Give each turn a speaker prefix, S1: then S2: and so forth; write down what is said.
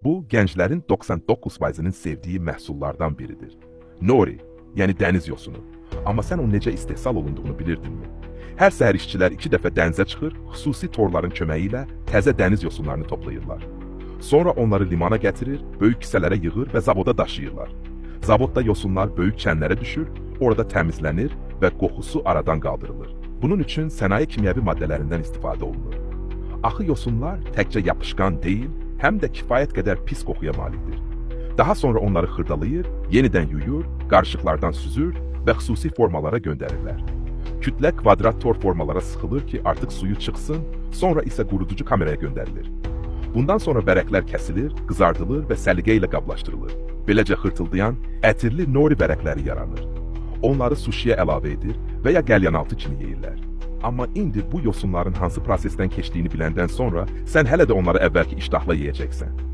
S1: Bu, gənclərin 99%-nin sevdiyi məhsullardan biridir. Nori, yəni dəniz yosunu. Amma sən onun necə istehsal olunduğunu bilirdinmi? Hər səhər işçilər 2 dəfə dənizə çıxır, xüsusi torların köməyi ilə təzə dəniz yosunlarını toplayırlar. Sonra onları limana gətirir, böyük kisələrə yığır və zavoda daşıyırlar. Zavodda yosunlar böyük çənlərə düşür, orada təmizlənir və qoxusu aradan qaldırılır. Bunun üçün sənaye kimyəvi maddələrindən istifadə olunur. Axı yosunlar təkcə yapışqan deyil, həm də kifayət qədər pis qoxuya malikdir. Daha sonra onları xırdalayır, yenidən yuyur, qarışıqlardan süzür və xüsusi formalara göndərirlər. Kütlə kvadrat tor formalara sıxılır ki, artıq suyu çıxsın, sonra isə quruducu kameraya göndərilir. Bundan sonra vərəqlər kəsilir, qızardılır və səliqə ilə qablaşdırılır. Beləcə xırtıldayan, ətirli nori vərəqləri yaranır. Onları suşiyə əlavə edir və ya qəlyanaltı kimi yeyirlər. Amma indi bu yosunların hansı prosesdən keçdiyini biləndən sonra sən hələ də onları əvvəlki iştahla yeyəcəksən.